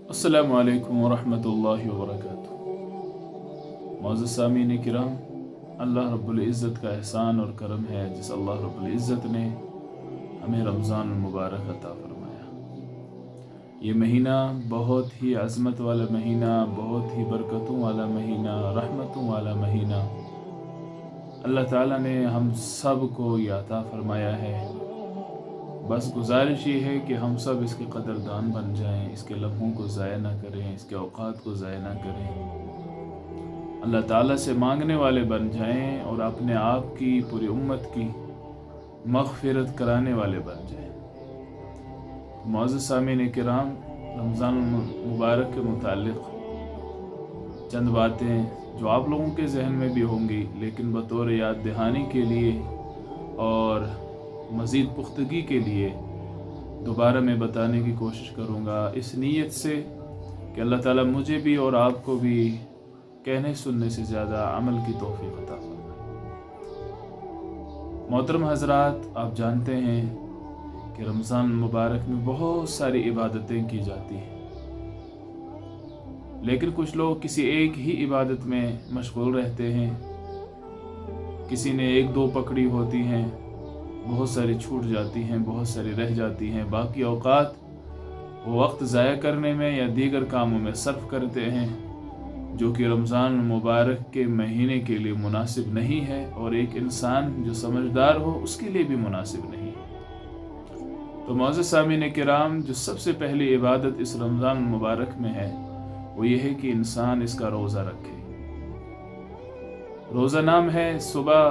अस्सलामु अलैकुम वरहमतुल्लाहि वबरकातुहू। मुअज़्ज़ज़ सामीन किराम, अल्लाह रब्बुल इज़्ज़त का एहसान और करम है जिस अल्लाह रब्बुल इज़्ज़त ने हमें रमज़ान मुबारक अता फरमाया। ये महीना बहुत ही अज़मत वाला महीना, बहुत ही बरकतों वाला महीना, रहमतों वाला महीना अल्लाह ताला ने हम सब को ये अता फरमाया है। बस गुजारिश ये है कि हम सब इसके कदरदान बन जाएं, इसके लम्हों को ज़ाया ना करें, इसके औक़ात को ज़ाया ना करें, अल्लाह ताला से मांगने वाले बन जाएं और अपने आप की पूरी उम्मत की मग़फ़िरत कराने वाले बन जाएं। मुअज़्ज़ज़ सामीन किराम, रमज़ान मुबारक के मुताल्लिक़ चंद बातें जो आप लोगों के जहन में भी होंगी, लेकिन बतौर याद दहानी के लिए और मज़ीद पुख्तगी के लिए दोबारा मैं बताने की कोशिश करूँगा, इस नीयत से कि अल्लाह ताला मुझे भी और आपको भी कहने सुनने से ज़्यादा अमल की तौफ़ीक़ अता फरमाए। मोहतरम हज़रात, आप जानते हैं कि रमज़ान मुबारक में बहुत सारी इबादतें की जाती हैं, लेकिन कुछ लोग किसी एक ही इबादत में मशगूल रहते हैं। किसी ने एक दो पकड़ी होती हैं, बहुत सारी छूट जाती हैं, बहुत सारी रह जाती हैं। बाकी औक़ात वो वक्त ज़ाया करने में या दीगर कामों में सर्फ करते हैं, जो कि रमज़ान मुबारक के महीने के लिए मुनासिब नहीं है और एक इंसान जो समझदार हो उसके लिए भी मुनासिब नहीं है। तो मुअज़्ज़ज़ सामीन किराम, जो सबसे पहली इबादत इस रमज़ान मुबारक में है वो ये है कि इंसान इसका रोज़ा रखे। रोज़ा नाम है सुबह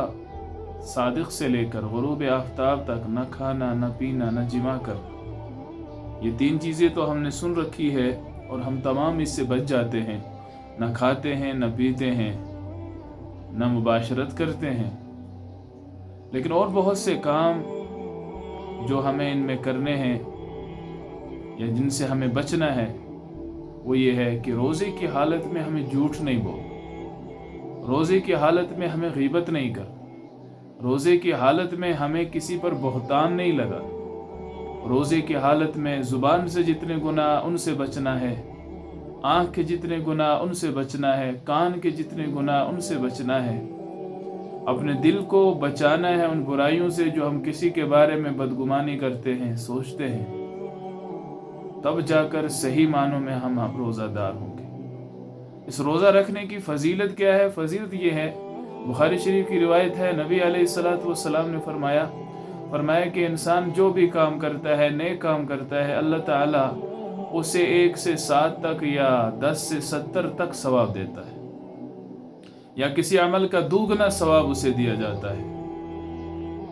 सादिक से लेकर गुरूब आफ्ताब तक न खाना, न पीना, न जिमा करना। ये तीन चीज़ें तो हमने सुन रखी है और हम तमाम इससे बच जाते हैं। न खाते हैं, न पीते हैं, न मुबाशरत करते हैं, लेकिन और बहुत से काम जो हमें इनमें करने हैं या जिनसे हमें बचना है वो ये है कि रोज़े की हालत में हमें झूठ नहीं बोल, रोज़े की हालत में हमें गीबत नहीं कर, रोज़े की हालत में हमें किसी पर बहतान नहीं लगा, रोज़े की हालत में ज़ुबान से जितने गुनाह उनसे बचना है, आँख के जितने गुनाह उनसे बचना है, कान के जितने गुनाह उनसे बचना है, अपने दिल को बचाना है उन बुराइयों से जो हम किसी के बारे में बदगुमानी करते हैं, सोचते हैं। तब जाकर सही मानों में हम रोज़ादार होंगे। इस रोज़ा रखने की फ़जीलत क्या है? फ़जीलत ये है, बुखारी शरीफ की रिवायत है, नबी अलैहिस्सलातु वस्सलाम ने फरमाया कि इंसान जो भी काम करता है, नेक काम करता है, अल्लाह ताला उसे 1 से 7 तक या 10 से 70 तक सवाब देता है, या किसी अमल का दुगना सवाब उसे दिया जाता है।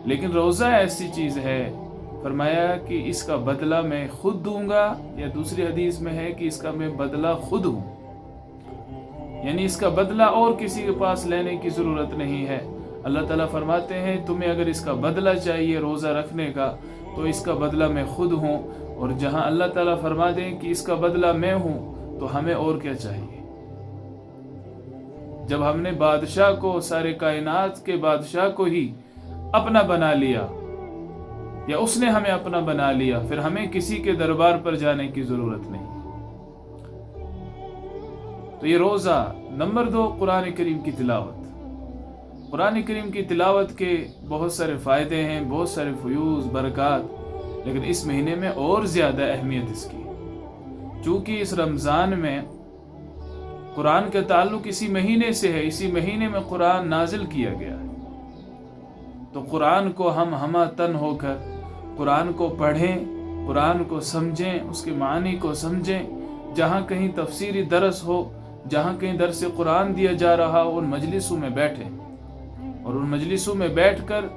लेकिन रोज़ा ऐसी चीज़ है, फरमाया कि इसका बदला मैं खुद दूंगा, या दूसरी हदीस में है कि इसका मैं बदला खुद हूँ, यानी इसका बदला और किसी के पास लेने की ज़रूरत नहीं है। अल्लाह ताला फरमाते हैं तुम्हें अगर इसका बदला चाहिए रोज़ा रखने का तो इसका बदला मैं खुद हूँ, और जहाँ अल्लाह ताला फरमा दें कि इसका बदला मैं हूँ तो हमें और क्या चाहिए। जब हमने बादशाह को, सारे कायनात के बादशाह को ही अपना बना लिया या उसने हमें अपना बना लिया, फिर हमें किसी के दरबार पर जाने की ज़रूरत नहीं। तो ये रोज़ा। नंबर 2, कुरान करीम की तिलावत। कुरान करीम की तिलावत के बहुत सारे फ़ायदे हैं, बहुत सारे फ़यूज़, बरक़ात, लेकिन इस महीने में और ज़्यादा अहमियत इसकी, चूँकि इस रमज़ान में कुरान का ताल्लुक़ इसी महीने से है, इसी महीने में कुरान नाजिल किया गया है। तो कुरान को हम हमातन होकर कुरान को पढ़ें, कुरान को समझें, उसके मानी को समझें। जहाँ कहीं तफसीरी दरस हो, जहाँ कहीं दरस कुरान दिया जा रहा हो, उन मजलिसों में बैठें और उन मजलिसों में बैठकर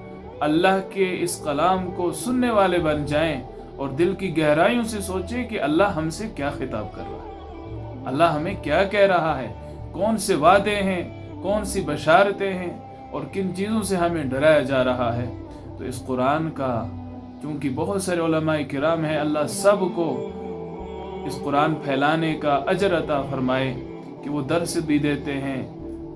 अल्लाह के इस कलाम को सुनने वाले बन जाएं और दिल की गहराइयों से सोचें कि अल्लाह हमसे क्या खिताब कर रहा है, अल्लाह हमें क्या कह रहा है, कौन से वादे हैं, कौन सी बशारतें हैं और किन चीज़ों से हमें डराया जा रहा है। तो इस कुरान का, क्योंकि बहुत सारे उलमाए किराम हैं, अल्लाह सब को इस कुरान फैलाने का अजर अता फरमाए कि वो दर्स भी देते हैं,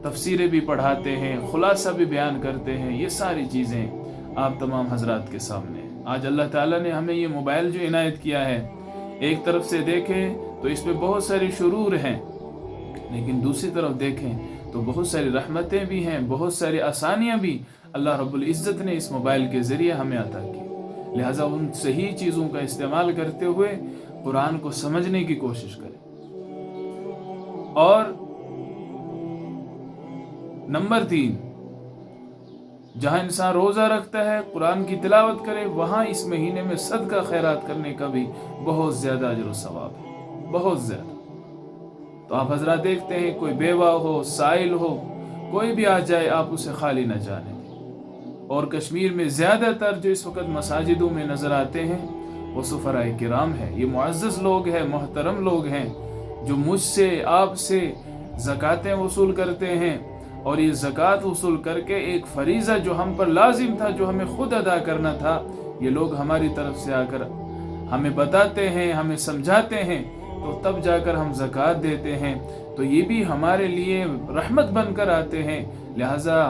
तफसीरें भी पढ़ाते हैं, खुलासा भी बयान करते हैं। ये सारी चीज़ें आप तमाम हजरात के सामने। आज अल्लाह ताला ने हमें ये मोबाइल जो इनायत किया है, एक तरफ से देखें تو اس میں بہت ساری شرور ہیں، لیکن دوسری طرف دیکھیں تو بہت ساری رحمتیں بھی ہیں، بہت ساری آسانیاں بھی اللہ رب العزت نے اس موبائل کے ذریعے ہمیں عطا کی۔ لہٰذا ان صحیح چیزوں کا استعمال کرتے ہوئے قرآن کو سمجھنے کی کوشش کریں۔ اور نمبر 3، جہاں انسان روزہ رکھتا ہے، قرآن کی تلاوت کرے، وہاں اس مہینے میں صدقہ خیرات کرنے کا بھی بہت زیادہ اجر و ثواب ہے، بہت زیادہ۔ تو آپ حضرات دیکھتے ہیں کوئی بیوہ ہو، سائل ہو، کوئی بھی آ جائے، آپ اسے خالی نہ جانے دیں۔ اور کشمیر میں زیادہ تر جو اس وقت مساجدوں میں نظر آتے ہیں وہ سفرائے کرام ہیں، یہ معزز لوگ ہیں، محترم لوگ ہیں، جو مجھ سے، آپ سے زکاتیں وصول کرتے ہیں، اور یہ زکوٰۃ وصول کر کے ایک فریضہ جو ہم پر لازم تھا، جو ہمیں خود ادا کرنا تھا، یہ لوگ ہماری طرف سے آ کر ہمیں بتاتے ہیں، ہمیں سمجھاتے ہیں، تو تب جا کر ہم زکوٰۃ دیتے ہیں۔ تو یہ بھی ہمارے لیے رحمت بن کر آتے ہیں، لہٰذا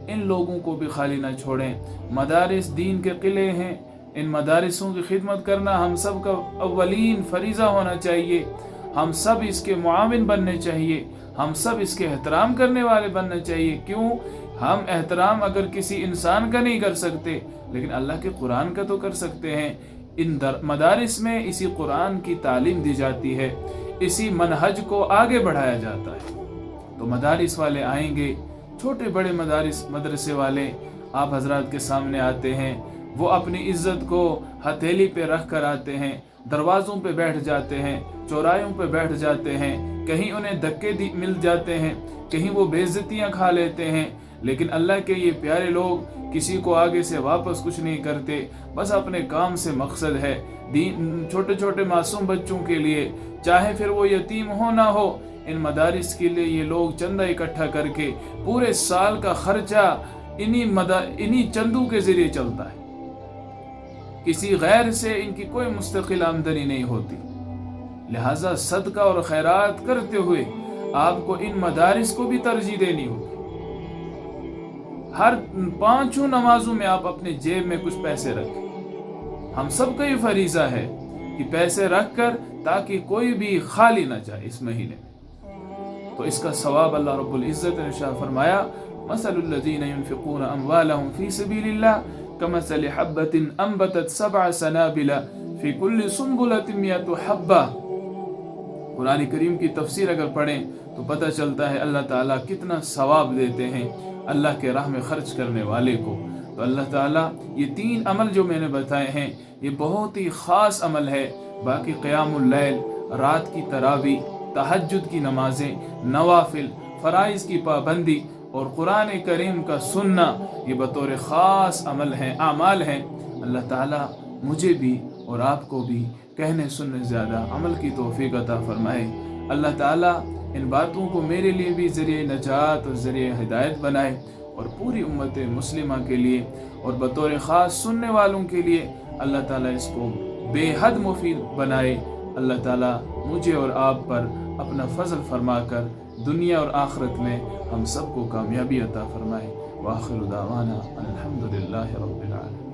ان لوگوں کو بھی خالی نہ چھوڑیں۔ مدارس دین کے قلعے ہیں، ان مدارسوں کی خدمت کرنا ہم سب کا اولین فریضہ ہونا چاہیے، ہم سب اس کے معاون بننے چاہیے، ہم سب اس کے احترام کرنے والے بننا چاہیے۔ کیوں؟ ہم احترام اگر کسی انسان کا نہیں کر سکتے، لیکن اللہ کے قرآن کا تو کر سکتے ہیں۔ ان مدارس میں اسی قرآن کی تعلیم دی جاتی ہے، اسی منہج کو آگے بڑھایا جاتا ہے۔ تو مدارس والے آئیں گے، چھوٹے بڑے مدرسے والے آپ حضرات کے سامنے آتے ہیں، وہ اپنی عزت کو ہتھیلی پہ رکھ کر آتے ہیں، دروازوں پہ بیٹھ جاتے ہیں، چوراہوں پہ بیٹھ جاتے ہیں، کہیں انہیں دھکے مل جاتے ہیں، کہیں وہ بے عزتیاں کھا لیتے ہیں، لیکن اللہ کے یہ پیارے لوگ کسی کو آگے سے واپس کچھ نہیں کرتے، بس اپنے کام سے مقصد ہے دین، چھوٹے چھوٹے معصوم بچوں کے لیے، چاہے پھر وہ یتیم ہو نہ ہو، ان مدارس کے لیے یہ لوگ چندہ اکٹھا کر کے پورے سال کا خرچہ انہی چندوں کے ذریعے چلتا ہے، کسی غیر سے ان کی کوئی مستقل آمدنی نہیں ہوتی۔ لہٰذا صدقہ اور خیرات کرتے ہوئے آپ کو ان مدارس کو بھی ترجیح دینی ہوگی۔ ہر 5 نمازوں میں آپ اپنے جیب میں کچھ پیسے رکھیں، ہم سب کا یہ فریضہ ہے کہ پیسے رکھ کر، تاکہ کوئی بھی خالی نہ جائے اس مہینے میں۔ تو اس کا ثواب اللہ رب العزت نے ارشاد فرمایا، مثل الذین ينفقون اموالهم فی سبیل اللہ کمثل حبۃ انبتت 7 سنابل فی کل سنبلۃ 100 حبۃ۔ قرآن کریم کی تفسیر اگر پڑھیں تو پتہ چلتا ہے اللہ تعالیٰ کتنا ثواب دیتے ہیں اللہ کے راہ میں خرچ کرنے والے کو۔ تو اللہ تعالیٰ یہ 3 عمل جو میں نے بتائے ہیں، یہ بہت ہی خاص عمل ہے۔ باقی قیام اللیل، رات کی تراویح، تہجد کی نمازیں، نوافل، فرائض کی پابندی اور قرآن کریم کا سننا، یہ بطور خاص عمل ہیں، اعمال ہیں۔ اللہ تعالیٰ مجھے بھی اور آپ کو بھی کہنے سننے زیادہ عمل کی توفیق عطا فرمائے۔ اللہ تعالیٰ ان باتوں کو میرے لیے بھی ذریعہ نجات اور ذریعہ ہدایت بنائے، اور پوری امت مسلمہ کے لیے اور بطور خاص سننے والوں کے لیے اللہ تعالیٰ اس کو بے حد مفید بنائے۔ اللہ تعالیٰ مجھے اور آپ پر اپنا فضل فرما کر دنیا اور آخرت میں ہم سب کو کامیابی عطا فرمائے۔ وآخر دعوانا الحمدللہ رب العالمین۔